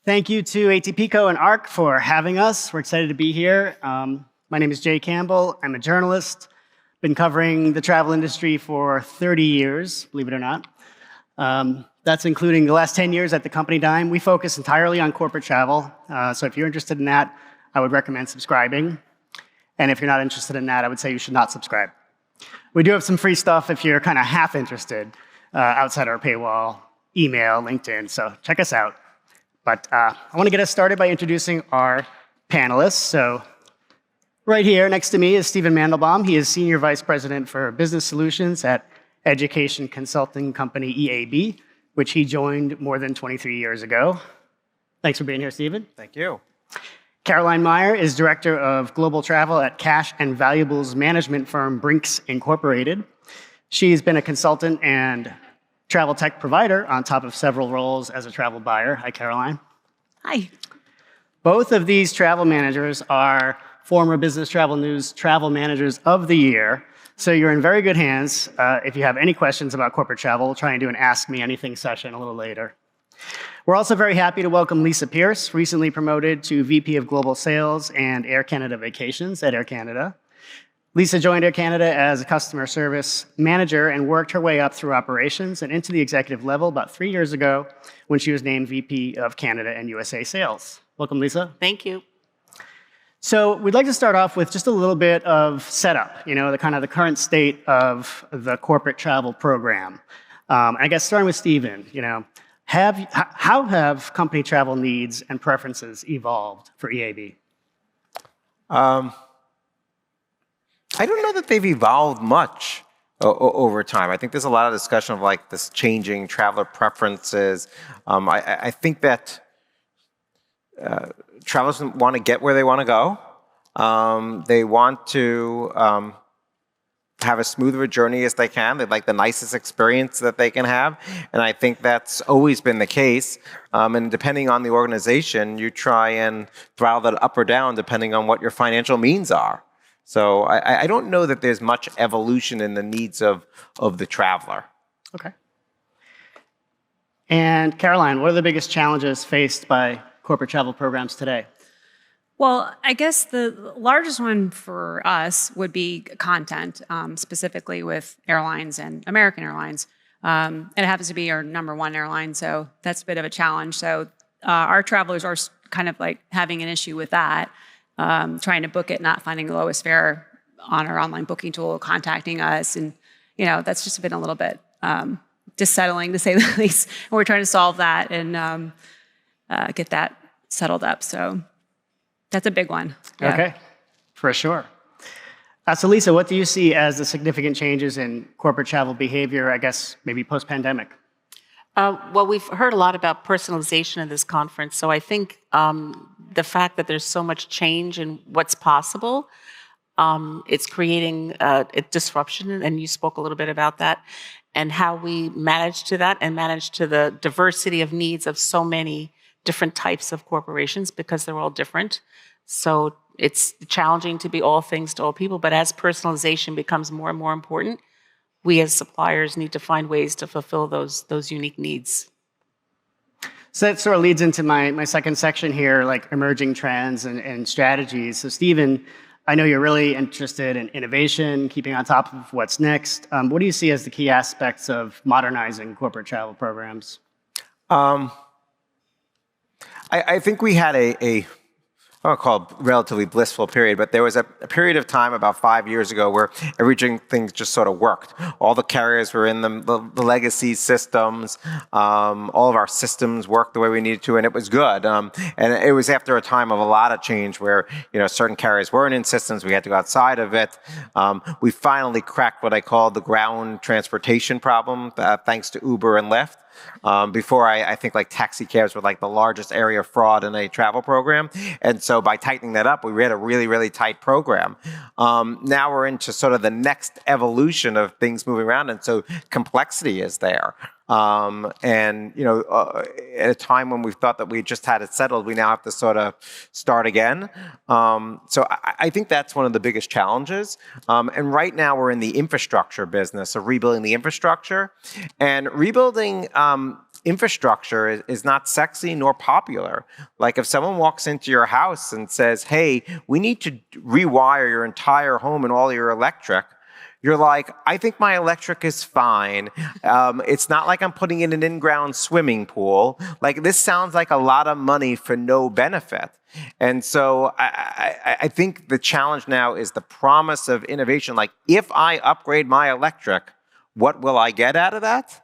Thank you to ATPCO and ARC for having us. We're excited to be here. My name is Jay Campbell. I'm a journalist. Been covering the travel industry for 30 years, believe it or not. That's including the last 10 years at the company Dime. We focus entirely on corporate travel. So if you're interested in that, I would recommend subscribing. And if you're not interested in that, I would say you should not subscribe. We do have some free stuff if you're kind of half interested outside our paywall, email, LinkedIn. So check us out. But I want to get us started by introducing our panelists. So right here next to me is Stephen Mandelbaum. He is Senior Vice President for Business Solutions at education consulting company EAB, which he joined more than 23 years ago. Thanks for being here, Stephen. Thank you. Karoline Mayr is Director of Global Travel at cash and valuables management firm Brinks Incorporated. She's been a consultant and travel tech provider on top of several roles as a travel buyer. Hi, Karoline. Hi. Both of these travel managers are former Business Travel News Travel Managers of the Year. So you're in very good hands. If you have any questions about corporate travel, we'll try and do an Ask Me Anything session a little later. We're also very happy to welcome Lisa Pierce, recently promoted to VP of Global Sales and Air Canada Vacations at Air Canada. Lisa joined Air Canada as a customer service manager and worked her way up through operations and into the executive level about 3 years ago when she was named VP of Canada and USA Sales. Welcome, Lisa. Thank you. So we'd like to start off with just a little bit of setup, the current state of the corporate travel program. I guess starting with Stephen, how have company travel needs and preferences evolved for EAB? I don't know that they've evolved much over time. I think there's a lot of discussion of like this changing traveler preferences. I think that travelers want to get where they want to go. They want to have as smooth of a journey as they can. They'd like the nicest experience that they can have. And I think that's always been the case. And depending on the organization, you try and throttle that up or down depending on what your financial means are. So I don't know that there's much evolution in the needs of the traveler. Okay. And Karoline, what are the biggest challenges faced by corporate travel programs today? Well, I guess the largest one for us would be content, specifically with airlines and American Airlines. It happens to be our number one airline, so that's a bit of a challenge. So our travelers are kind of like having an issue with that. Trying to book it, not finding the lowest fare on our online booking tool, contacting us. And, that's just been a little bit dissettling, to say the least. And we're trying to solve that and get that settled up. So that's a big one. Yeah. Okay, for sure. So Lisa, what do you see as the significant changes in corporate travel behavior, I guess, maybe post-pandemic? Well, we've heard a lot about personalization at this conference. So I think the fact that there's so much change in what's possible, it's creating a disruption. And you spoke a little bit about that and how we manage to that and manage to the diversity of needs of so many different types of corporations because they're all different. So it's challenging to be all things to all people. But as personalization becomes more and more important, we as suppliers need to find ways to fulfill those unique needs. So that sort of leads into my second section here, like emerging trends and strategies. So Stephen, I know you're really interested in innovation, keeping on top of what's next. What do you see as the key aspects of modernizing corporate travel programs? I think we had I don't call it relatively blissful period, but there was a period of time about 5 years ago where everything just sort of worked. All the carriers were in the legacy systems. All of our systems worked the way we needed to, and it was good. And it was after a time of a lot of change where certain carriers weren't in systems. We had to go outside of it. We finally cracked what I call the ground transportation problem, thanks to Uber and Lyft. Before I think like taxi cabs were like the largest area of fraud in a travel program. And so by tightening that up, we had a really, really tight program. Now we're into sort of the next evolution of things moving around. And so complexity is there. At a time when we thought that we just had it settled, we now have to sort of start again. So I think that's one of the biggest challenges. And right now we're in the infrastructure business of rebuilding the infrastructure. And rebuilding infrastructure is not sexy nor popular. Like if someone walks into your house and says, hey, we need to rewire your entire home and all your electric, you're like, I think my electric is fine. It's not like I'm putting in an in-ground swimming pool. Like this sounds like a lot of money for no benefit. And so I think the challenge now is the promise of innovation. Like if I upgrade my electric, what will I get out of that?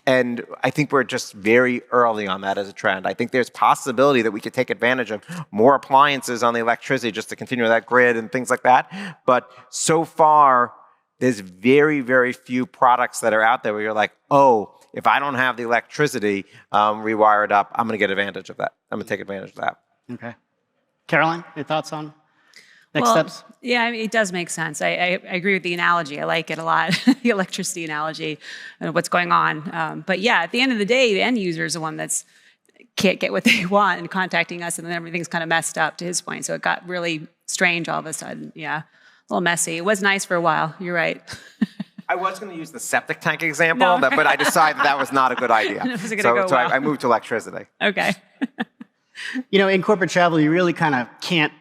And I think we're just very early on that as a trend. I think there's possibility that we could take advantage of more appliances on the electricity just to continue that grid and things like that. But so far, there's very, very few products that are out there where you're like, oh, if I don't have the electricity rewired up, I'm going to get advantage of that. I'm going to take advantage of that. Okay. Caroline, your thoughts on next steps? Yeah, I mean, it does make sense. I agree with the analogy. I like it a lot, the electricity analogy and what's going on. But yeah, at the end of the day, the end user is the one that's can't get what they want and contacting us, and then everything's kind of messed up, to his point. So it got really strange all of a sudden. Yeah, a little messy. It was nice for a while. You're right. I was going to use the septic tank example, but I decided that was not a good idea. So I moved to electricity. Okay. In corporate travel, you really kind of can't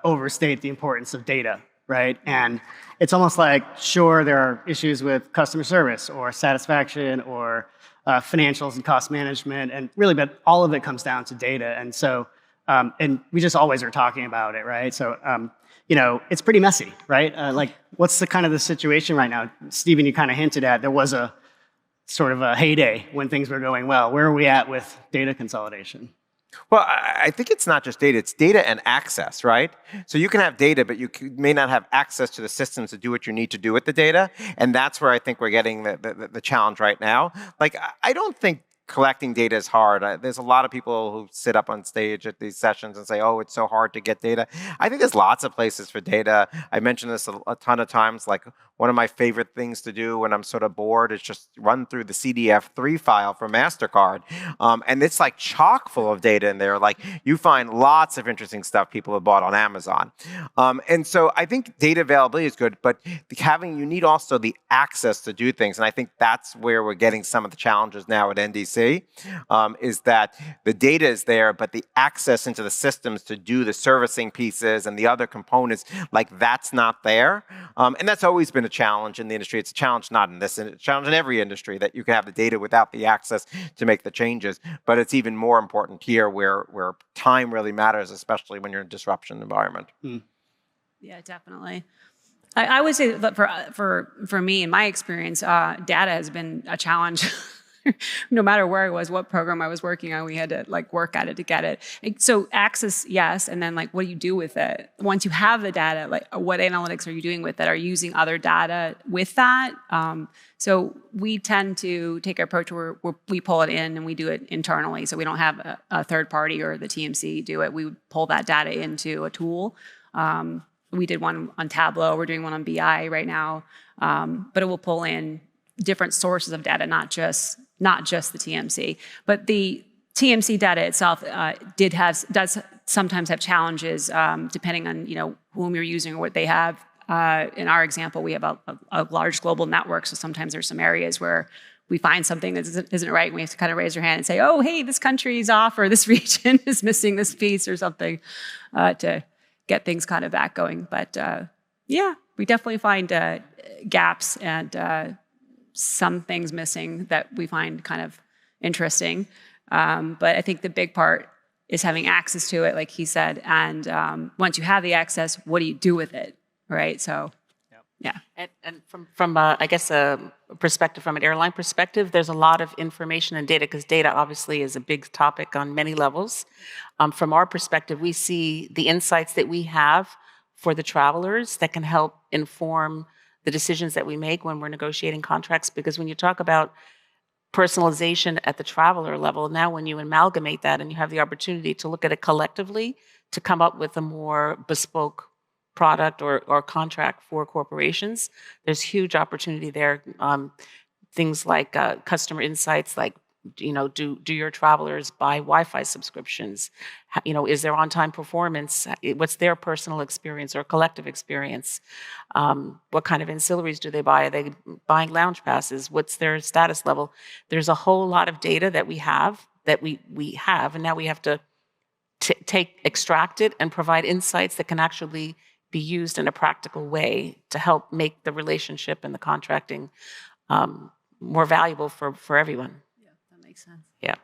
overstate the importance of data, right? And it's almost like, sure, there are issues with customer service or satisfaction or financials and cost management, and really, but all of it comes down to data. And so, and we just always are talking about it, right? So, it's pretty messy, right? Like, what's the kind of the situation right now? Stephen, you kind of hinted at there was a sort of a heyday when things were going well. Where are we at with data consolidation? Well, I think it's not just data, it's data and access, right? So you can have data, but you may not have access to the systems to do what you need to do with the data. And that's where I think we're getting the challenge right now. Like, I don't think collecting data is hard. There's a lot of people who sit up on stage at these sessions and say, oh, it's so hard to get data. I think there's lots of places for data. I mentioned this a ton of times. Like one of my favorite things to do when I'm sort of bored is just run through the CDF3 file for MasterCard. And it's like chock full of data in there. Like you find lots of interesting stuff people have bought on Amazon. And so I think data availability is good, but you need also the access to do things. And I think that's where we're getting some of the challenges now at NDC. Is that the data is there, but the access into the systems to do the servicing pieces and the other components, like that's not there. And that's always been a challenge in the industry. It's a challenge not in this, it's a challenge in every industry that you can have the data without the access to make the changes. But it's even more important here where time really matters, especially when you're in a disruption environment. Yeah, definitely. I would say that for me, in my experience, data has been a challenge. No matter where I was, what program I was working on, we had to work at it to get it. So access, yes, and then what do you do with it? Once you have the data, what analytics are you doing with it? Are you using other data with that? So we tend to take an approach where we pull it in and we do it internally. So we don't have a third party or the TMC do it. We would pull that data into a tool. We did one on Tableau. We're doing one on BI right now. But it will pull in different sources of data, not just the TMC. But the TMC data itself does sometimes have challenges depending on whom you're using or what they have. In our example, we have a large global network, so sometimes there's some areas where we find something that isn't right, and we have to kind of raise our hand and say, oh, hey, this country's off, or this region is missing this piece or something to get things kind of back going. But yeah, we definitely find gaps and some things missing that we find kind of interesting. But I think the big part is having access to it, like he said. And once you have the access, what do you do with it, right? So, yeah. And from I guess, a perspective, from an airline perspective, there's a lot of information and data, because data obviously is a big topic on many levels. From our perspective, we see the insights that we have for the travelers that can help inform the decisions that we make when we're negotiating contracts. Because when you talk about personalization at the traveler level, now when you amalgamate that and you have the opportunity to look at it collectively to come up with a more bespoke product or contract for corporations, there's huge opportunity there. Things like customer insights, like do your travelers buy Wi-Fi subscriptions? Is there on-time performance? What's their personal experience or collective experience? What kind of ancillaries do they buy? Are they buying lounge passes? What's their status level? There's a whole lot of data that we have, and now we have to extract it and provide insights that can actually be used in a practical way to help make the relationship and the contracting more valuable for everyone. Yeah, that makes sense. Yeah.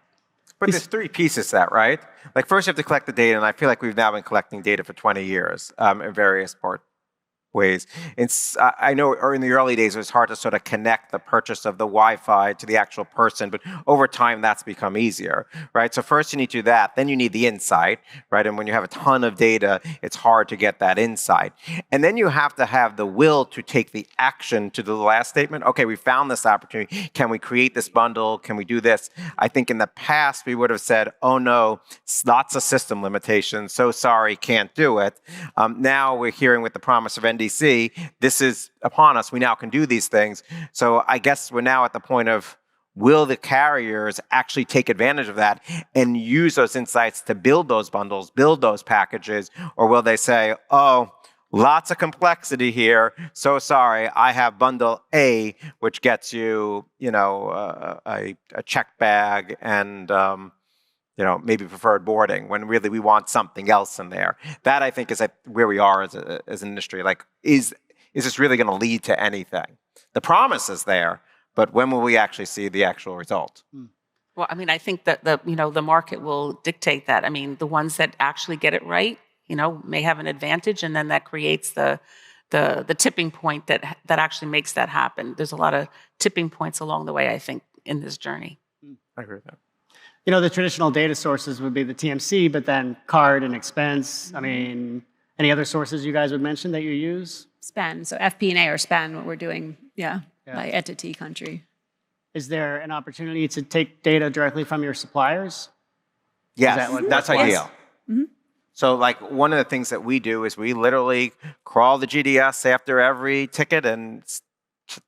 But there's three pieces to that, right? Like first you have to collect the data, and I feel like we've now been collecting data for 20 years in various ways. I know in the early days it was hard to sort of connect the purchase of the Wi-Fi to the actual person, but over time that's become easier, right? So first you need to do that, then you need the insight, right? And when you have a ton of data, it's hard to get that insight. And then you have to have the will to take the action to the last statement. Okay, we found this opportunity. Can we create this bundle? Can we do this? I think in the past we would have said, oh no, lots of system limitations, so sorry, can't do it. Now we're hearing with the promise of NDC, this is upon us. We now can do these things. So I guess we're now at the point of, will the carriers actually take advantage of that and use those insights to build those bundles, build those packages, or will they say, oh, lots of complexity here. So sorry, I have bundle A, which gets you, a check bag and maybe preferred boarding, when really we want something else in there. That I think is where we are as an industry. Like, is this really going to lead to anything? The promise is there, but when will we actually see the actual result? Well, I mean, I think that the market will dictate that. I mean, the ones that actually get it right, may have an advantage, and then that creates the tipping point that actually makes that happen. There's a lot of tipping points along the way, I think, in this journey. I agree with that. The traditional data sources would be the TMC, but then card and expense. I mean, any other sources you guys would mention that you use? Spend. So FP&A or spend, what we're doing, by entity country. Is there an opportunity to take data directly from your suppliers? Yes, that's ideal. Mm-hmm. So like one of the things that we do is we literally crawl the GDS after every ticket and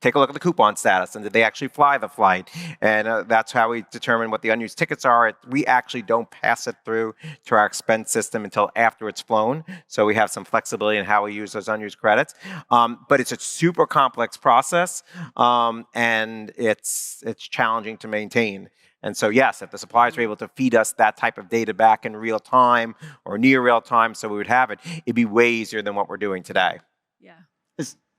take a look at the coupon status, and did they actually fly the flight? And that's how we determine what the unused tickets are. We actually don't pass it through to our expense system until after it's flown. So we have some flexibility in how we use those unused credits. But it's a super complex process, and it's challenging to maintain. And so, yes, if the suppliers were able to feed us that type of data back in real time or near real time so we would have it, it'd be way easier than what we're doing today. Yeah.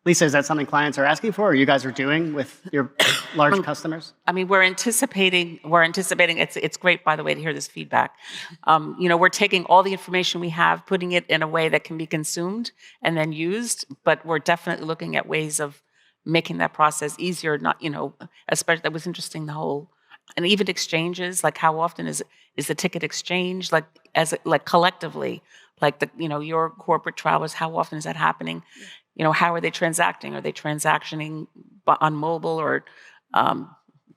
Lisa, is that something clients are asking for, or you guys are doing with your large customers? I mean, we're anticipating. It's great, by the way, to hear this feedback. We're taking all the information we have, putting it in a way that can be consumed and then used. But we're definitely looking at ways of making that process easier. Not, especially that was interesting. And even exchanges, like how often is the ticket exchange, like collectively, like your corporate travelers, how often is that happening? How are they transacting? Are they transactioning on mobile or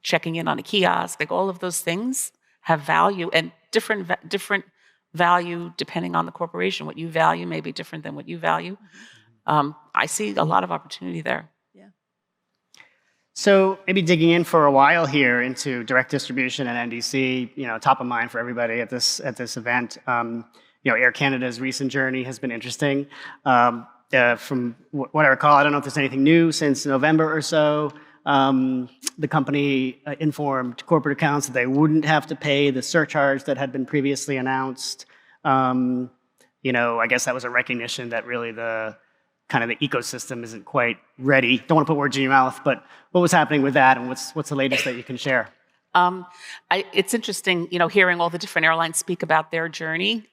checking in on a kiosk? Like all of those things have value, and different value depending on the corporation. What you value may be different than what you value. I see a lot of opportunity there. Yeah. So maybe digging in for a while here into direct distribution and NDC, top of mind for everybody at this event. Air Canada's recent journey has been interesting. From what I recall, I don't know if there's anything new since November or so. The company informed corporate accounts that they wouldn't have to pay the surcharge that had been previously announced. I guess that was a recognition that really the ecosystem isn't quite ready. Don't want to put words in your mouth, but what was happening with that, and what's the latest that you can share? It's interesting, hearing all the different airlines speak about their journey.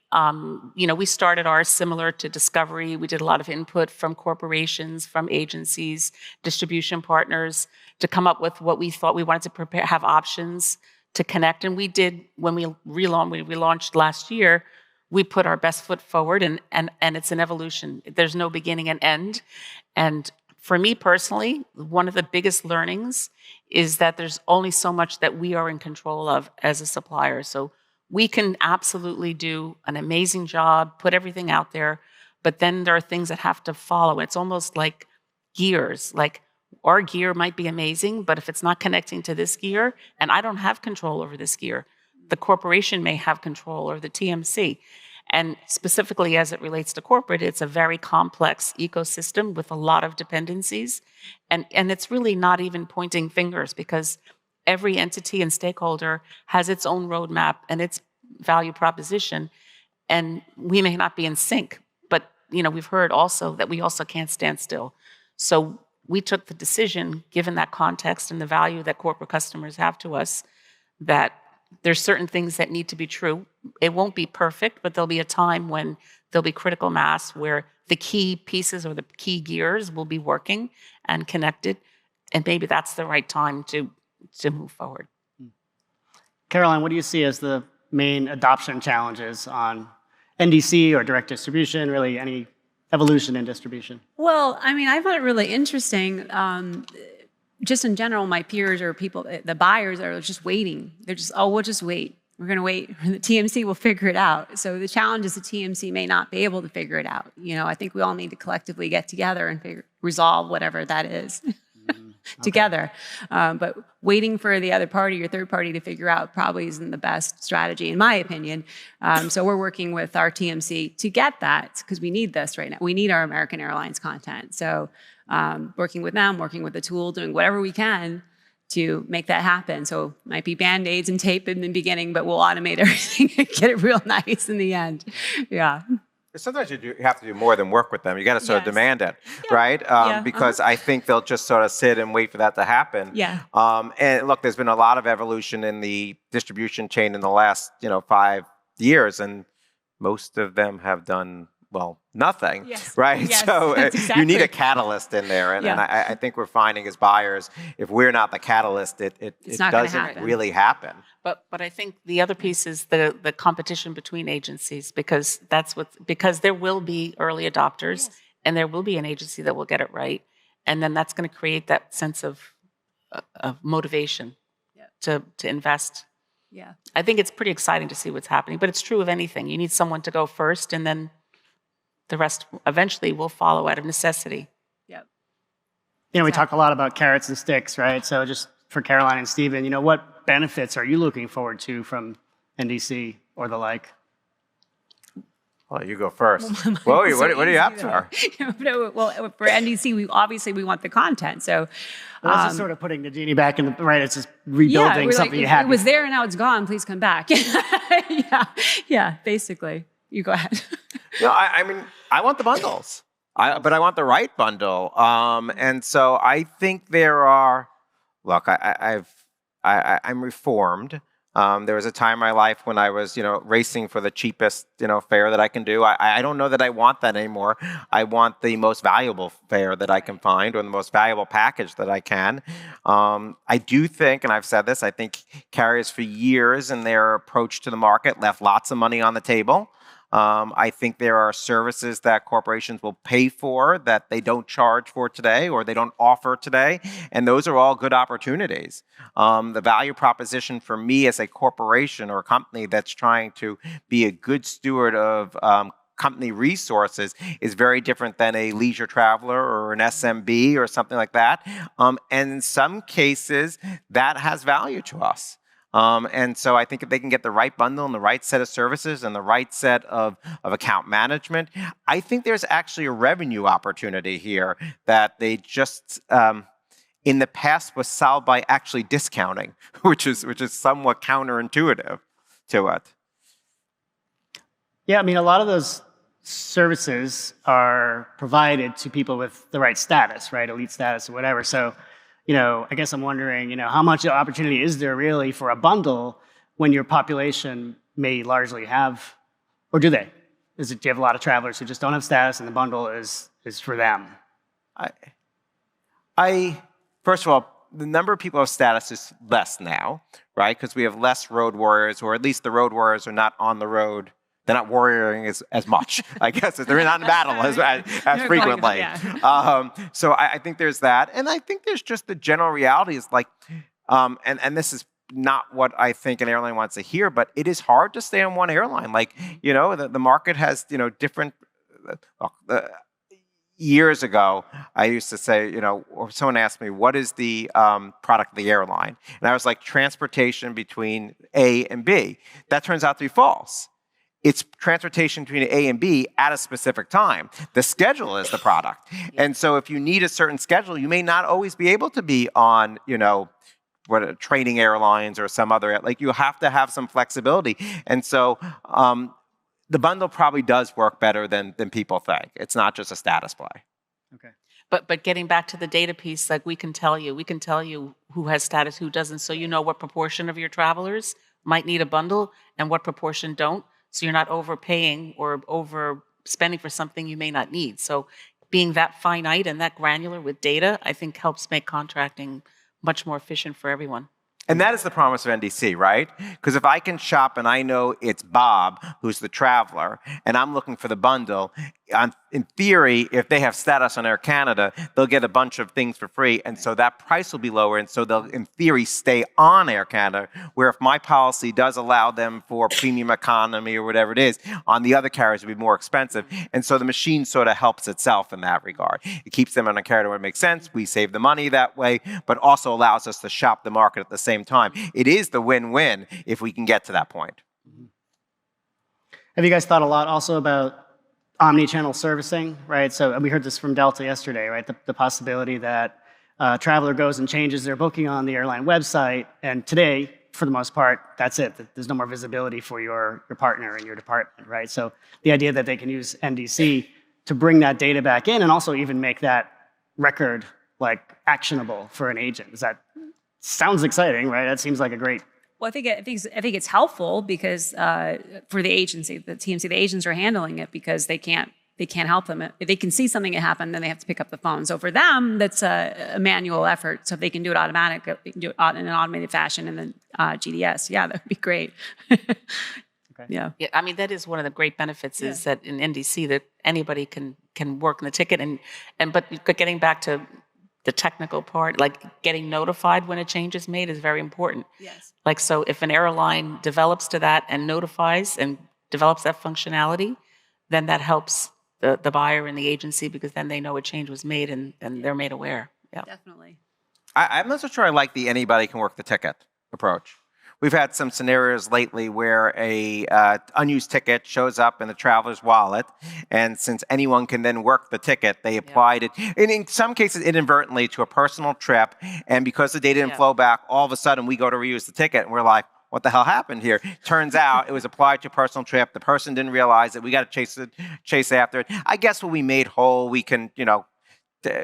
We started ours similar to Discovery. We did a lot of input from corporations, from agencies, distribution partners to come up with what we thought we wanted to have options to connect. And we did, when we relaunched last year, we put our best foot forward, and it's an evolution. There's no beginning and end. And for me personally, one of the biggest learnings is that there's only so much that we are in control of as a supplier. So we can absolutely do an amazing job, put everything out there, but then there are things that have to follow. It's almost like gears. Like our gear might be amazing, but if it's not connecting to this gear, and I don't have control over this gear, the corporation may have control, or the TMC. And specifically as it relates to corporate, it's a very complex ecosystem with a lot of dependencies. And it's really not even pointing fingers, because every entity and stakeholder has its own roadmap and its value proposition. And we may not be in sync, but we've heard also that we also can't stand still. So we took the decision, given that context and the value that corporate customers have to us, that there's certain things that need to be true. It won't be perfect, but there'll be a time when there'll be critical mass where the key pieces or the key gears will be working and connected. And maybe that's the right time to move forward. Karoline, what do you see as the main adoption challenges on NDC or direct distribution, really any evolution in distribution? Well, I found it really interesting. Just in general, my peers or people, the buyers are just waiting. They're just, we'll just wait. We're going to wait. The TMC will figure it out. So the challenge is the TMC may not be able to figure it out. I think we all need to collectively get together and resolve whatever that is together. But waiting for the other party or third party to figure out probably isn't the best strategy, in my opinion. So we're working with our TMC to get that, because we need this right now. We need our American Airlines content. So working with them, working with the tool, doing whatever we can to make that happen. So it might be Band-Aids and tape in the beginning, but we'll automate everything and get it real nice in the end. Yeah. Sometimes you have to do more than work with them. You got to sort of demand it, right? Because I think they'll just sort of sit and wait for that to happen. Yeah. And look, there's been a lot of evolution in the distribution chain in the last 5 years, and most of them have done nothing, right? Yes, so exactly. You need a catalyst in there, and I think we're finding as buyers, if we're not the catalyst, it doesn't really happen. But I think the other piece is the competition between agencies, because because there will be early adopters, and there will be an agency that will get it right, and then that's going to create that sense of motivation to invest. Yeah, I think it's pretty exciting to see what's happening, but it's true of anything. You need someone to go first, and then the rest eventually will follow out of necessity. Yep. We talk a lot about carrots and sticks, right? So just for Karoline and Stephen, what benefits are you looking forward to from NDC or the like? Well, you go first. Well, what are you up for? Well, for NDC, we want the content. So that's just sort of putting the genie back in the right. It's just rebuilding something you had. It was there and now it's gone. Please come back. yeah. Basically, you go ahead. No, I want the bundles, but I want the right bundle. And so I think there are. Look, I'm reformed. There was a time in my life when I was, racing for the cheapest, fare that I can do. I don't know that I want that anymore. I want the most valuable fare that I can find, or the most valuable package that I can. I do think, and I've said this, I think carriers for years in their approach to the market left lots of money on the table. I think there are services that corporations will pay for that they don't charge for today, or they don't offer today, and those are all good opportunities. The value proposition for me as a corporation or a company that's trying to be a good steward of company resources is very different than a leisure traveler or an SMB or something like that. And in some cases, that has value to us. And so I think if they can get the right bundle and the right set of services and the right set of account management, I think there's actually a revenue opportunity here that they just, in the past, was solved by actually discounting, which is somewhat counterintuitive to it. Yeah, a lot of those services are provided to people with the right status, right? Elite status or whatever. So I guess I'm wondering, how much opportunity is there really for a bundle when your population may largely have, or do they? Do you have a lot of travelers who just don't have status and the bundle is for them? First of all, the number of people with status is less now, right? Because we have less road warriors, or at least the road warriors are not on the road. They're not warrioring as much, I guess. They're not in battle as frequently. So I think there's that. And I think there's just the general reality is like, and this is not what I think an airline wants to hear, but it is hard to stay on one airline. Like, the market has, different, years ago, I used to say, or someone asked me, what is the product of the airline? And I was like, transportation between A and B. That turns out to be false. It's transportation between A and B at a specific time. The schedule is the product. And so if you need a certain schedule, you may not always be able to be on, training airlines or some other, like you have to have some flexibility. And so the bundle probably does work better than people think. It's not just a status play. Okay. But getting back to the data piece, like we can tell you who has status, who doesn't, so you know what proportion of your travelers might need a bundle and what proportion don't. So you're not overpaying or overspending for something you may not need. So being that finite and that granular with data, I think helps make contracting much more efficient for everyone. And that is the promise of NDC, right? Because if I can shop and I know it's Bob, who's the traveler, and I'm looking for the bundle, in theory, if they have status on Air Canada, they'll get a bunch of things for free, and so that price will be lower, and so they'll, in theory, stay on Air Canada, where if my policy does allow them for premium economy or whatever it is, on the other carriers it would be more expensive. And so the machine sort of helps itself in that regard. It keeps them on a carrier where it makes sense. We save the money that way, but also allows us to shop the market at the same time. It is the win-win if we can get to that point. Have you guys thought a lot also about omni-channel servicing, right? So we heard this from Delta yesterday, right? The possibility that a traveler goes and changes their booking on the airline website, and today, for the most part, that's it. There's no more visibility for your partner in your department, right? So the idea that they can use NDC to bring that data back in and also even make that record like actionable for an agent. Sounds exciting, right? That seems like a great. Well, I think it's helpful because for the agency, the TMC, the agents are handling it because they can't help them. If they can see something happen, then they have to pick up the phone. So for them, that's a manual effort. So if they can do it automatic, they can do it in an automated fashion, and then GDS, that would be great. Okay. Yeah. I mean, that is one of the great benefits is that in NDC that anybody can work in the ticket, but getting back to the technical part, like getting notified when a change is made is very important. Yes. Like, so if an airline develops to that and notifies and develops that functionality, then that helps the buyer and the agency because then they know a change was made and they're made aware. Yeah. Definitely. I'm not so sure I like the anybody can work the ticket approach. We've had some scenarios lately where a unused ticket shows up in the traveler's wallet, and since anyone can then work the ticket, they applied it, and in some cases inadvertently, to a personal trip, and because the data didn't flow back, all of a sudden we go to reuse the ticket, and we're like, what the hell happened here? Turns out it was applied to a personal trip. The person didn't realize it. We got to chase after it. I guess when we made whole, we can,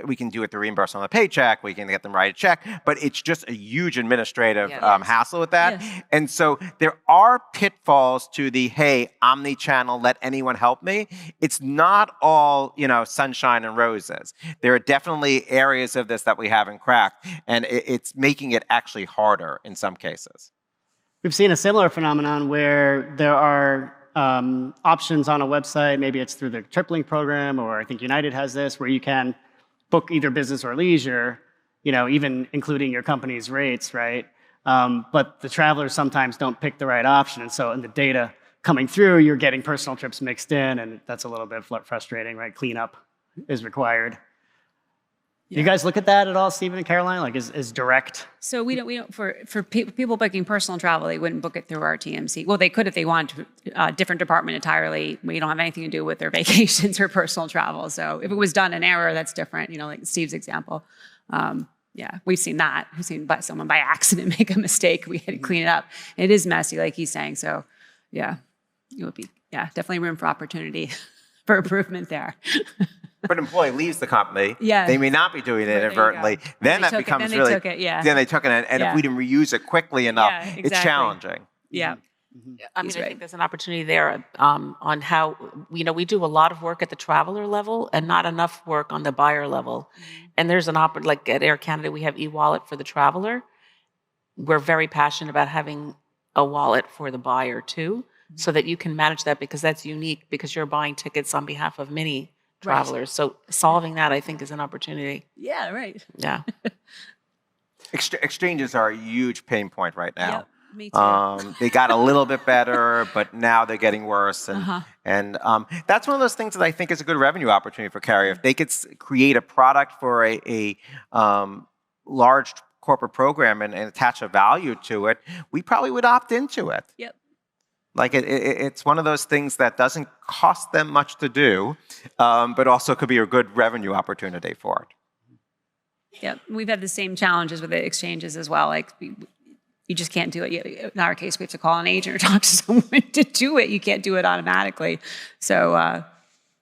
we can do it through reimbursement on the paycheck. We can get them write a check, but it's just a huge administrative hassle with that. Yes. And so there are pitfalls to the, hey, omni-channel, let anyone help me. It's not all, sunshine and roses. There are definitely areas of this that we haven't cracked, and it's making it actually harder in some cases. We've seen a similar phenomenon where there are options on a website, maybe it's through the TripLink program, or I think United has this, where you can book either business or leisure, even including your company's rates, right? But the travelers sometimes don't pick the right option. And so in the data coming through, you're getting personal trips mixed in, and that's a little bit frustrating, right? Cleanup is required. Yeah. Do you guys look at that at all, Stephen and Karoline? Like, is direct? So we don't for people booking personal travel, they wouldn't book it through our TMC. Well, they could if they wanted to, different department entirely. We don't have anything to do with their vacations or personal travel. So if it was done in error, that's different. Like Steve's example. We've seen that. We've seen someone by accident make a mistake. We had to clean it up. It is messy, like he's saying. So, it would be definitely room for opportunity for improvement there. But an employee leaves the company. Yeah. They may not be doing it inadvertently. Then that becomes really. Then they took it, and if we didn't reuse it quickly enough, it's challenging. Yeah. Mm-hmm. I mean, I think there's an opportunity there on how we do a lot of work at the traveler level and not enough work on the buyer level. Mm-hmm. And there's an like at Air Canada, we have e-wallet for the traveler. We're very passionate about having a wallet for the buyer too, so that you can manage that because that's unique because you're buying tickets on behalf of many travelers. Right. So solving that, I think, is an opportunity. Yeah, right. Yeah. Exchanges are a huge pain point right now. Yep, me too. They got a little bit better, but now they're getting worse. And And that's one of those things that I think is a good revenue opportunity for carrier. If they could create a product for a large corporate program and attach a value to it, we probably would opt into it. Yep. Like it's one of those things that doesn't cost them much to do, but also could be a good revenue opportunity for it. Yeah, we've had the same challenges with the exchanges as well. Like you just can't do it. In our case, we have to call an agent or talk to someone to do it. You can't do it automatically. So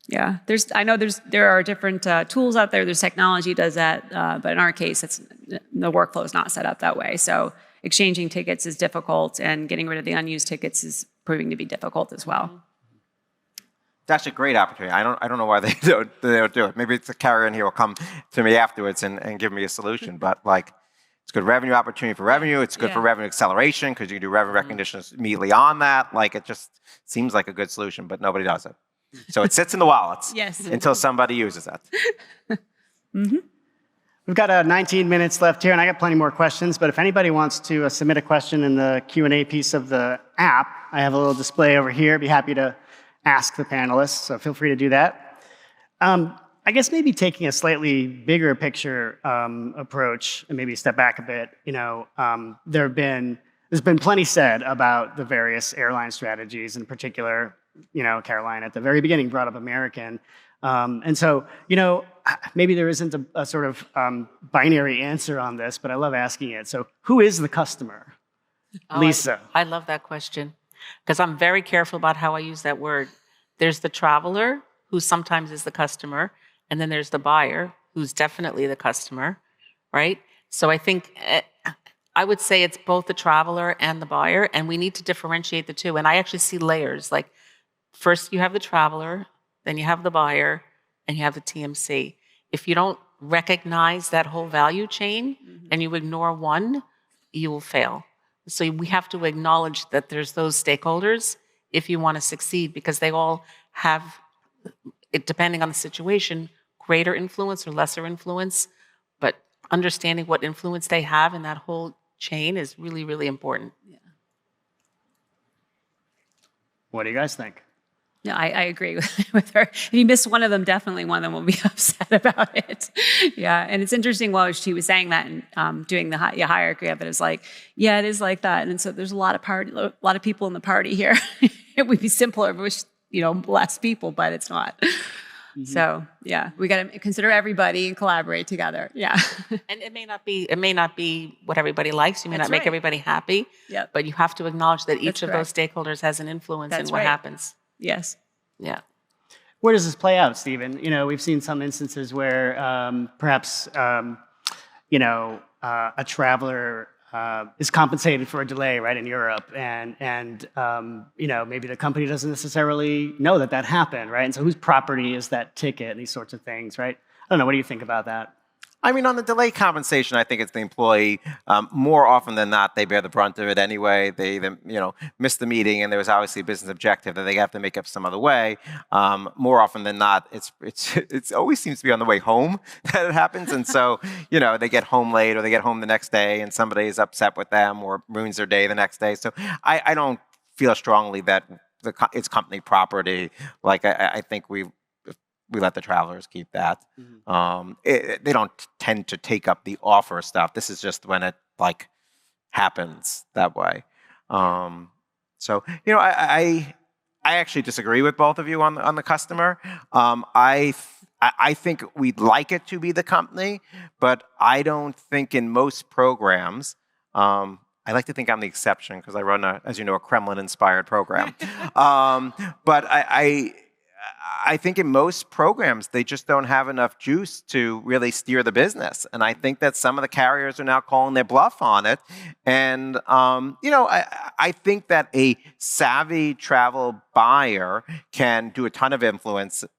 yeah, there are different tools out there. There's technology that does that, but in our case, the workflow is not set up that way. So exchanging tickets is difficult, and getting rid of the unused tickets is proving to be difficult as well. That's a great opportunity. I don't know why they don't do it. Maybe it's a carrier in here will come to me afterwards and give me a solution. But like, it's good revenue opportunity for revenue. It's good for revenue acceleration because you can do revenue recognition immediately on that. Like, it just seems like a good solution, but nobody does it. So it sits in the wallets until somebody uses it. We've got 19 minutes left here, and I got plenty more questions. But if anybody wants to submit a question in the Q&A piece of the app, I have a little display over here. I'd be happy to ask the panelists, so feel free to do that. I guess maybe taking a slightly bigger picture approach and maybe step back a bit. There's been plenty said about the various airline strategies. In particular, Karoline at the very beginning brought up American, and so maybe there isn't a sort of binary answer on this, but I love asking it. So, who is the customer? Lisa. I love that question because I'm very careful about how I use that word. There's the traveler, who sometimes is the customer, and then there's the buyer, who's definitely the customer, right? So I think I would say it's both the traveler and the buyer, and we need to differentiate the two. And I actually see layers. Like, first you have the traveler, then you have the buyer, and you have the TMC. If you don't recognize that whole value chain and you ignore one, you will fail. So we have to acknowledge that there's those stakeholders if you want to succeed, because they all have, depending on the situation, greater influence or lesser influence. But understanding what influence they have in that whole chain is really, really important. Yeah. What do you guys think? No, I agree with her. If you miss one of them, definitely one of them will be upset about it. Yeah, and it's interesting while she was saying that and doing the hierarchy of it, it's like, yeah, it is like that. And so there's a lot of people in the party here. It would be simpler if it was, less people, but it's not. So yeah, we got to consider everybody and collaborate together. Yeah, and it may not be what everybody likes. You may not make everybody happy. Yep. But you have to acknowledge that each of those stakeholders has an influence in what happens. Yes. Yeah. Where does this play out, Stephen? We've seen some instances where perhaps a traveler is compensated for a delay, right, in Europe, and maybe the company doesn't necessarily know that happened, right? And so whose property is that ticket and these sorts of things, right? I don't know. What do you think about that? I mean, on the delay compensation, I think it's the employee. More often than not, they bear the brunt of it anyway. They either, miss the meeting, and there was obviously a business objective that they have to make up some other way. More often than not, it's always seems to be on the way home that it happens. And so, they get home late, or they get home the next day, and somebody is upset with them or ruins their day the next day. So I don't feel strongly that it's company property. Like, I think we let the travelers keep that. They don't tend to take up the offer stuff. This is just when it happens that way. So I actually disagree with both of you on the customer. I think we'd like it to be the company, but I don't think in most programs. I like to think I'm the exception because I run as you know, a Kremlin-inspired program. But I think in most programs, they just don't have enough juice to really steer the business. And I think that some of the carriers are now calling their bluff on it. And, I think that a savvy travel buyer can do a ton of influencing.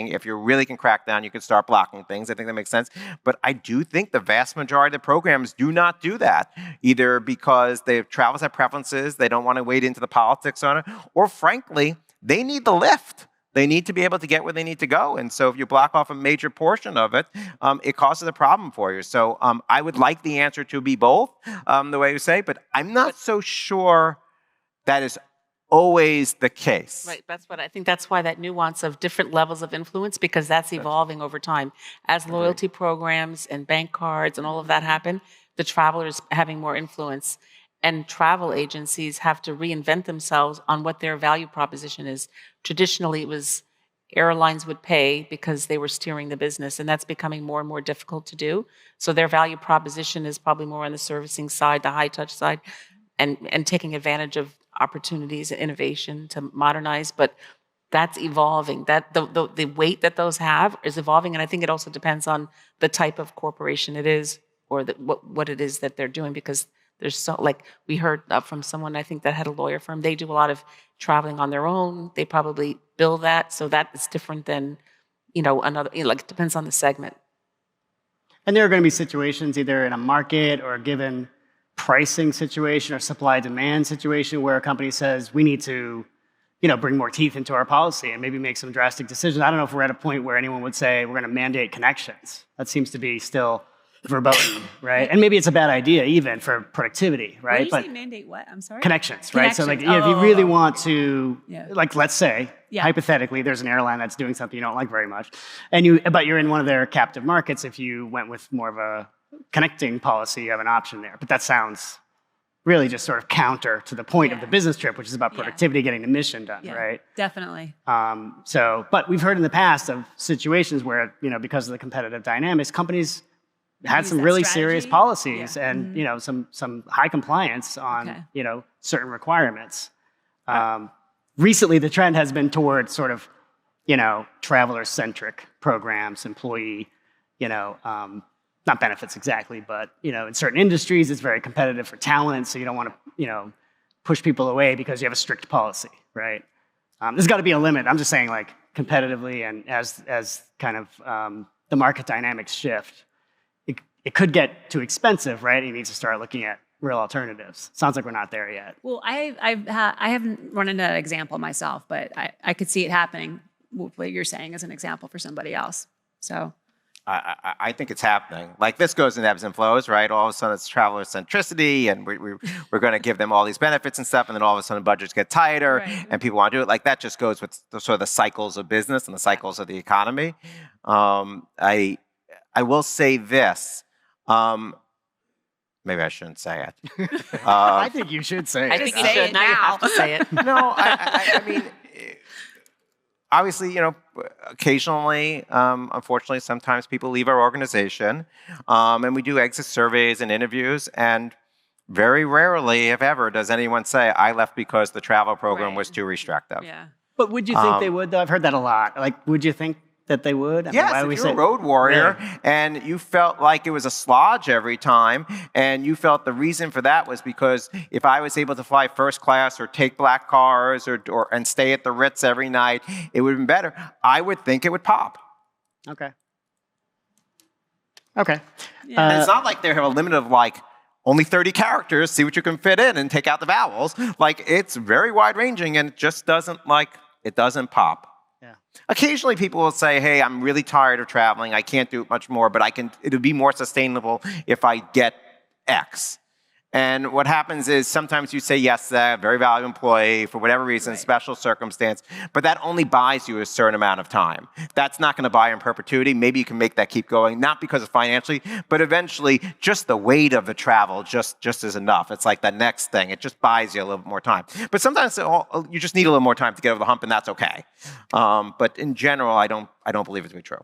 If you really can crack down, you can start blocking things. I think that makes sense. But I do think the vast majority of the programs do not do that, either because travelers have preferences, they don't want to wade into the politics on it, or frankly, they need the lift. They need to be able to get where they need to go. And so if you block off a major portion of it, it causes a problem for you. So I would like the answer to be both, the way you say, but I'm not so sure that is always the case. Right, I think that's why that nuance of different levels of influence, because that's evolving over time. As loyalty programs and bank cards and all of that happen, the travelers having more influence, and travel agencies have to reinvent themselves on what their value proposition is. Traditionally, it was airlines would pay because they were steering the business, and that's becoming more and more difficult to do. So their value proposition is probably more on the servicing side, the high touch side, and taking advantage of opportunities and innovation to modernize. But that's evolving. That the weight that those have is evolving, and I think it also depends on the type of corporation it is, or what it is that they're doing, because there's so, like we heard from someone, I think, that had a lawyer firm. They do a lot of traveling on their own. They probably bill that, so that is different than, another. Like it depends on the segment. And there are going to be situations either in a market or a given pricing situation or supply-demand situation where a company says we need to, bring more teeth into our policy and maybe make some drastic decisions. I don't know if we're at a point where anyone would say we're going to mandate connections. That seems to be still verboten, right? And maybe it's a bad idea even for productivity, right? What did you say mandate what? I'm sorry? Connections, right? So like, if you really want to, Yeah. like, let's say, hypothetically, there's an airline that's doing something you don't like very much, but you're in one of their captive markets. If you went with more of a connecting policy, you have an option there. But that sounds really just sort of counter to the point of the business trip, which is about productivity, getting the mission done, right? Definitely. But we've heard in the past of situations where, because of the competitive dynamics, companies had some really serious policies and some high compliance on certain requests. Recently, the trend has been toward sort of traveler-centric programs, employee, not benefits exactly, but in certain industries, it's very competitive for talent, so you don't want to push people away because you have a strict policy, right? There's got to be a limit. I'm just saying, like, competitively, and as kind of the market dynamics shift, it could get too expensive, right? You need to start looking at real alternatives. Sounds like we're not there yet. Well, I haven't run into that example myself, but I could see it happening. What you're saying as an example for somebody else. So I think it's happening. Like, this goes in ebbs and flows, right? All of a sudden it's traveler centricity, and we're going to give them all these benefits and stuff, and then all of a sudden budgets get tighter, and people want to do it. Like, that just goes with sort of the cycles of business and the cycles of the economy. I will say this. Maybe I shouldn't say it. I think you should say it. I think you should. Now you have to say it. No, I mean, obviously, occasionally, unfortunately, sometimes people leave our organization, and we do exit surveys and interviews, and very rarely, if ever, does anyone say, I left because the travel program was too restrictive. Yeah. But would you think they would, though? I've heard that a lot. Like, would you think that they would? I mean, Yes, if you're a road warrior and you felt like it was a slodge every time, and you felt the reason for that was because if I was able to fly first class or take black cars and stay at the Ritz every night, it would have been better, I would think it would pop. Okay. And it's not like they have a limit of like only 30 characters, see what you can fit in and take out the vowels. Like, it's very wide ranging, and it just doesn't pop. Occasionally people will say, hey, I'm really tired of traveling. I can't do it much more, but it'll be more sustainable if I get X. And what happens is sometimes you say yes to that very valuable employee for whatever reason, special circumstance, but that only buys you a certain amount of time. That's not going to buy you in perpetuity. Maybe you can make that keep going, not because of financially, but eventually just the weight of the travel just is enough. It's like the next thing. It just buys you a little bit more time. But sometimes you just need a little more time to get over the hump, and that's okay. But in general, I don't believe it to be true.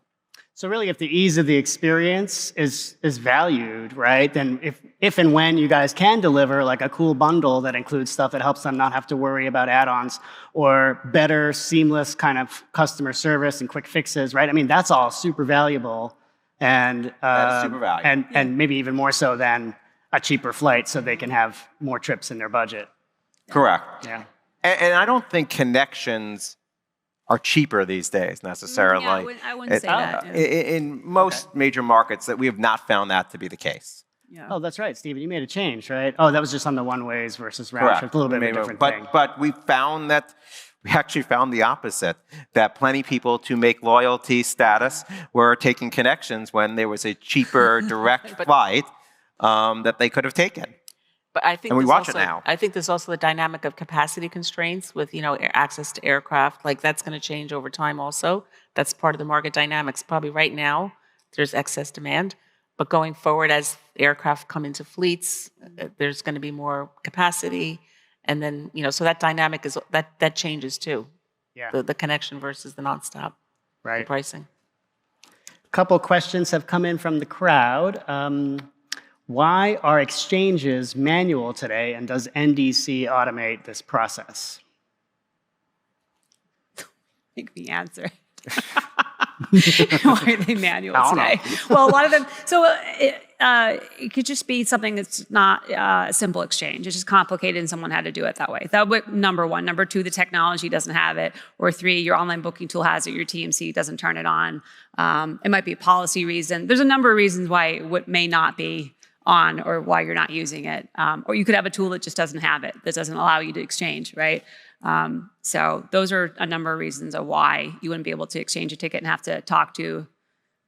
So really, if the ease of the experience is valued, right, then if and when you guys can deliver like a cool bundle that includes stuff that helps them not have to worry about add-ons or better, seamless kind of customer service and quick fixes, right? I mean, that's all super valuable, and that is super valuable. And maybe even more so than a cheaper flight, so they can have more trips in their budget. Correct. Yeah. And I don't think connections are cheaper these days necessarily. Yeah, I wouldn't say that. In most major markets, that we have not found that to be the case. Yeah. Oh, that's right, Stephen. You made a change, right? Oh, that was just on the one-ways versus round trip. A little bit of a different thing. But we actually found the opposite, that plenty of people to make loyalty status were taking connections when there was a cheaper direct flight that they could have taken. But I think And we there's watch it also, now. I think there's also the dynamic of capacity constraints with, access to aircraft. Like that's going to change over time also. That's part of the market dynamics. Probably right now, there's excess demand. But going forward, as aircraft come into fleets, there's going to be more capacity. And then, so that dynamic that changes too. Yeah. The connection versus the nonstop. Right. The pricing. A couple questions have come in from the crowd. Why are exchanges manual today, and does NDC automate this process? Make me answer. Why are they manual today? Well, a lot of them. So it could just be something that's not a simple exchange. It's just complicated, and someone had to do it that way. That would number one. Number two, the technology doesn't have it. Or three, your online booking tool has it. Your TMC doesn't turn it on. It might be a policy reason. There's a number of reasons why it may not be on, or why you're not using it. Or you could have a tool that just doesn't have it, that doesn't allow you to exchange, right? So those are a number of reasons of why you wouldn't be able to exchange a ticket and have to talk to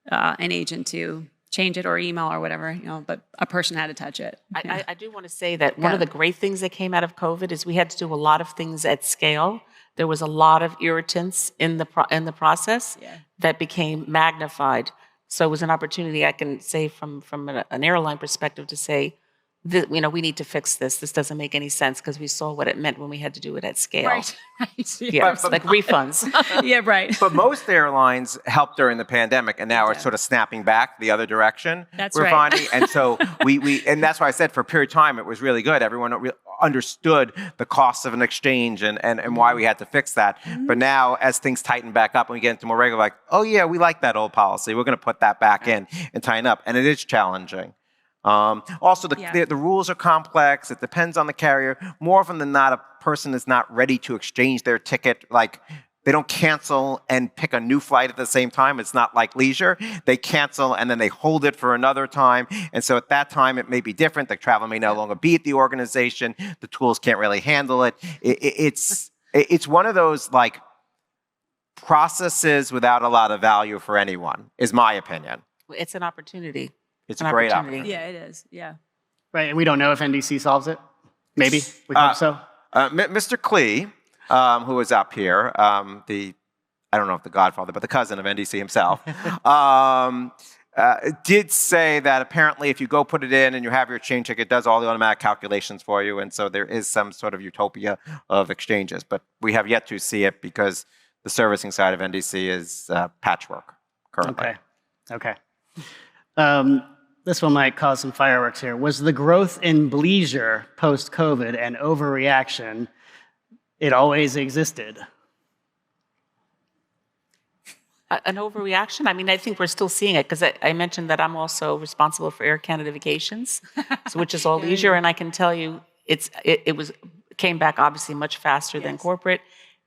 an agent to change it, or email or whatever, but a person had to touch it. I do want to say that one of the great things that came out of COVID is we had to do a lot of things at scale. There was a lot of irritants in the process that became magnified. So it was an opportunity, I can say from an airline perspective, to say, we need to fix this. This doesn't make any sense, because we saw what it meant when we had to do it at scale. Right. Yeah, like refunds. Yeah, right. But most airlines helped during the pandemic, and now it's sort of snapping back the other direction. That's we're right. finding, and so and that's why I said for a period of time it was really good. Everyone understood the costs of an exchange and why we had to fix that. But now, as things tighten back up and we get into more regular, like, oh yeah, we like that old policy. We're going to put that back in and tighten up, and it is challenging. Also, the rules are complex. It depends on the carrier. More often than not, a person is not ready to exchange their ticket. Like, they don't cancel and pick a new flight at the same time. It's not like leisure. They cancel and then they hold it for another time. And so at that time, it may be different. The traveler may no longer be at the organization. The tools can't really handle it. It's one of those, like, processes without a lot of value for anyone, is my opinion. It's an opportunity. It's a great opportunity. Yeah, it is. Yeah. Right, and we don't know if NDC solves it. Maybe. We hope so. Mr. Klee, who was up here, I don't know if the godfather, but the cousin of NDC himself, did say that apparently if you go put it in and you have your exchange ticket, it does all the automatic calculations for you. And so there is some sort of utopia of exchanges. But we have yet to see it, because the servicing side of NDC is patchwork currently. Okay. This one might cause some fireworks here. Was the growth in bleisure post-COVID an overreaction? It always existed. An overreaction? I mean, I think we're still seeing it, because I mentioned that I'm also responsible for Air Canada Vacations, which is all leisure, and I can tell you it came back obviously much faster than corporate.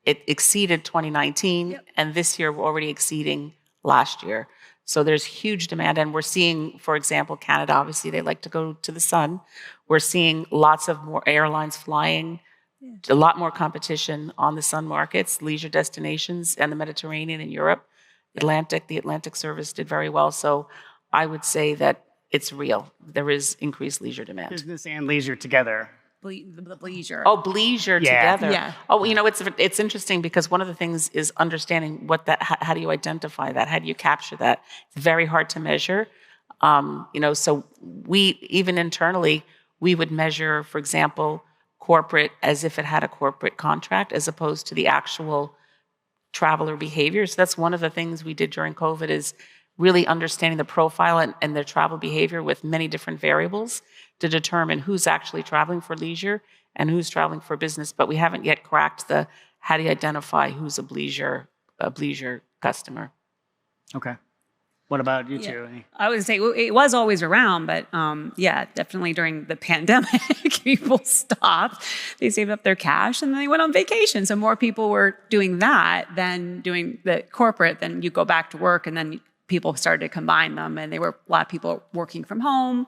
It exceeded 2019, and this year we're already exceeding last year. So there's huge demand, and we're seeing, for example, Canada, obviously they like to go to the sun. We're seeing lots of more airlines flying, a lot more competition on the sun markets, leisure destinations, and the Mediterranean and Europe. The Atlantic service did very well. So I would say that it's real. There is increased leisure demand. Business and leisure together. The bleisure. Oh, bleisure together. Yeah. Oh, it's interesting, because one of the things is understanding how do you identify that? How do you capture that? It's very hard to measure. So even internally, we would measure, for example, corporate as if it had a corporate contract, as opposed to the actual traveler behavior. So that's one of the things we did during COVID, is really understanding the profile and their travel behavior with many different variables to determine who's actually traveling for leisure and who's traveling for business. But we haven't yet cracked how do you identify who's a bleisure customer. Okay. What about you two? I would say it was always around, but definitely during the pandemic, people stopped. They saved up their cash and then they went on vacation. So more people were doing that than doing the corporate. Then you go back to work, and then people started to combine them, and a lot of people working from home.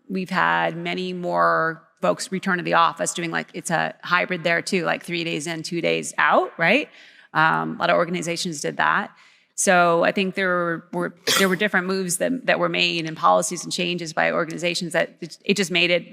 We've had many more folks return to the office doing, like, it's a hybrid there too, like 3 days in, 2 days out, right? A lot of organizations did that. So I think there were different moves that were made and policies and changes by organizations that it just made it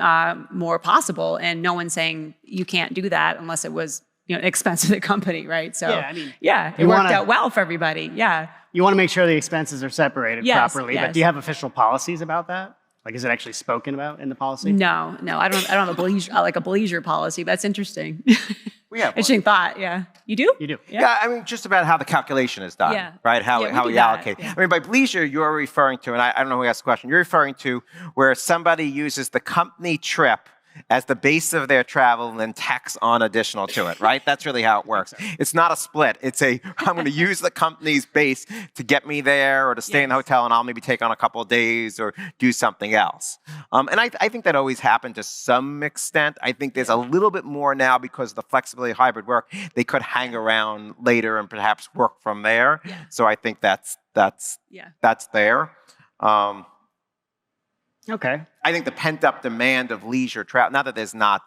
more possible. And no one's saying you can't do that unless it was expense of the company, right? So Yeah, I mean, it worked out well for everybody. Yeah. You want to make sure the expenses are separated properly. Yes. But do you have official policies about that? Like, is it actually spoken about in the policy? No, I don't have a bleisure policy. But that's interesting. We have one. Interesting thought. Yeah, you do. You do. Yeah, I mean, just about how the calculation is done, Yeah. right? How Yeah, we we do that, allocate. yeah. I mean, by bleisure, you're referring to, and I don't know who asked the question, you're referring to where somebody uses the company trip as the base of their travel and then tacks on additional to it, right? That's really how it works. It's not a split. It's I'm going to use the company's base to get me there or to stay in the hotel, and I'll maybe take on a couple of days or do something else. And I think that always happened to some extent. I think there's a little bit more now because of the flexibility of hybrid work. They could hang around later and perhaps work from there. Yeah. So I think that's there. Okay. I think the pent-up demand of leisure travel, not that there's not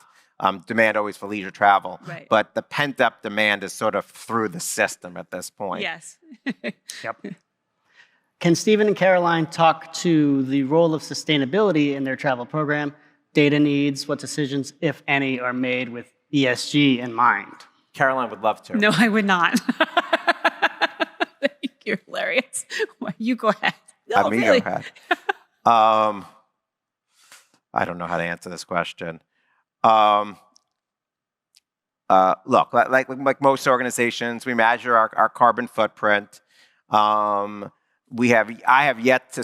demand always for leisure travel, Right. but the pent-up demand is sort of through the system at this point. Yes. Yep. Can Stephen and Karoline talk to the role of sustainability in their travel program, data needs, what decisions, if any, are made with ESG in mind? Karoline would love to. No, I would not. You're hilarious. You go ahead. Have No, me really. go ahead. I don't know how to answer this question. Look, like most organizations, we measure our carbon footprint. I have yet to,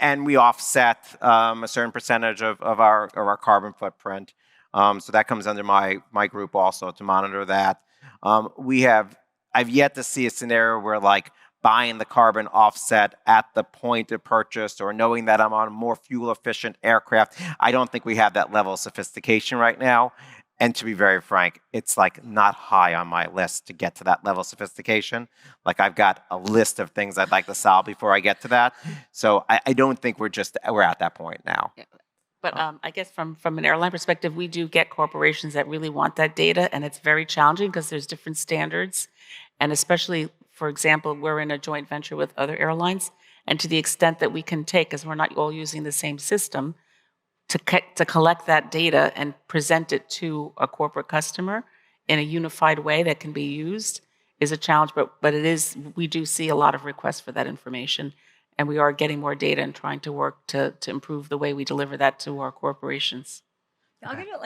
and we offset a certain percentage of our carbon footprint. So that comes under my group also to monitor that. I've yet to see a scenario where like buying the carbon offset at the point of purchase or knowing that I'm on a more fuel efficient aircraft. I don't think we have that level of sophistication right now. And to be very frank, it's like not high on my list to get to that level of sophistication. Like I've got a list of things I'd like to solve before I get to that. So I don't think we're at that point now. Yeah. But I guess from an airline perspective, we do get corporations that really want that data, and it's very challenging because there's different standards. And especially, for example, we're in a joint venture with other airlines, and to the extent that we can take, because we're not all using the same system, to collect that data and present it to a corporate customer in a unified way that can be used is a challenge. But we do see a lot of requests for that information. And we are getting more data and trying to work to improve the way we deliver that to our corporations. I'll give you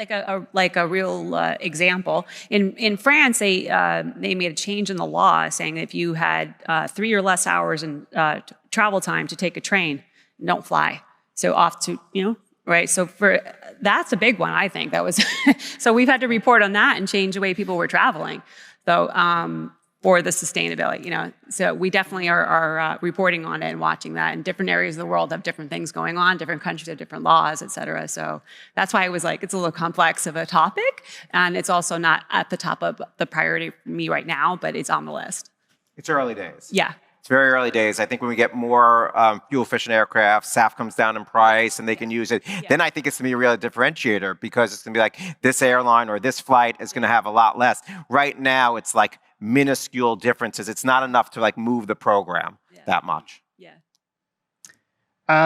like a real example. In France, they made a change in the law saying that if you had 3 or less hours in travel time to take a train, don't fly. So off to right. So that's a big one. I think that was so we've had to report on that and change the way people were traveling. So. For the sustainability, so we definitely are reporting on it and watching that. And different areas of the world have different things going on. Different countries have different laws, et cetera. So that's why it was like it's a little complex of a topic, and it's also not at the top of the priority for me right now, but it's on the list. It's early days. Yeah. It's very early days. I think when we get more fuel-efficient aircraft, SAF comes down in price, and they can use it, then I think it's going to be a real differentiator because it's going to be like this airline or this flight is going to have a lot less. Right now, it's like minuscule differences. It's not enough to like move the program that much. Yeah.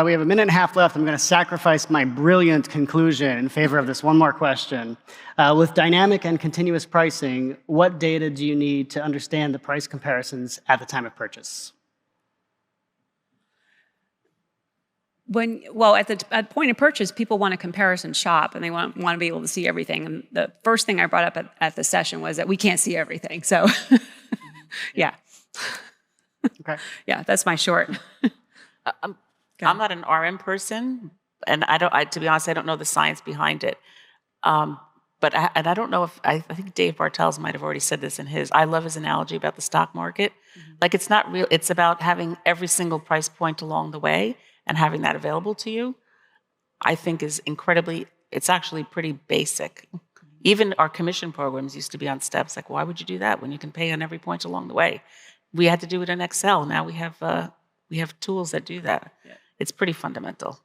We have a minute and a half left. I'm going to sacrifice my brilliant conclusion in favor of this one more question. With dynamic and continuous pricing, what data do you need to understand the price comparisons at the time of purchase? At point of purchase, people want a comparison shop and they want to be able to see everything. And the first thing I brought up at the session was that we can't see everything. So, yeah. Okay. Yeah, that's my short. I'm not an RM person, and to be honest, I don't know the science behind it. But I don't know if I think Dave Bartels might have already said this in his. I love his analogy about the stock market. Mm-hmm. Like it's not real. It's about having every single price point along the way and having that available to you. I think is incredibly. It's actually pretty basic. Even our commission programs used to be on steps. Like, why would you do that when you can pay on every point along the way? We had to do it in Excel. Now we have tools that do that. Yeah. It's pretty fundamental.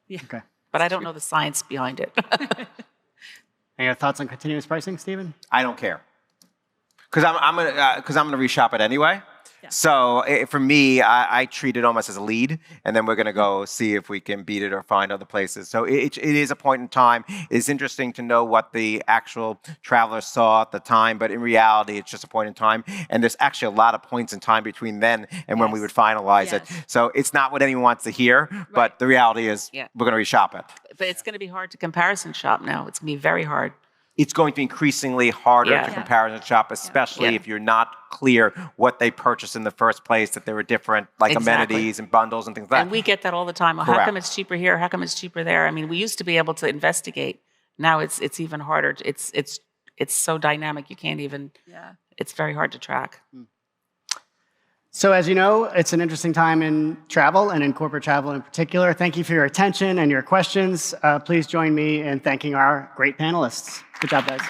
Yeah. Okay. But I don't know the science behind it. Any other thoughts on continuous pricing, Stephen? I don't care, because I'm gonna reshop it anyway. So for me, I treat it almost as a lead, and then we're going to go see if we can beat it or find other places. So it is a point in time. It's interesting to know what the actual travelers saw at the time, but in reality, it's just a point in time. And there's actually a lot of points in time between then and when we would finalize it. So it's not what anyone wants to hear, but the reality is we're going to reshop it. But it's going to be hard to comparison shop now. It's going to be very hard. It's going to be increasingly harder to comparison shop, especially if you're not clear what they purchased in the first place, that there were different amenities and bundles and things like that. And we get that all the time. Well, how come it's cheaper here? How come it's cheaper there? I mean, we used to be able to investigate. Now it's even harder. It's so dynamic. You can't even. It's very hard to track. So as you know, it's an interesting time in travel and in corporate travel in particular. Thank you for your attention and your questions. Please join me in thanking our great panelists. Good job, guys.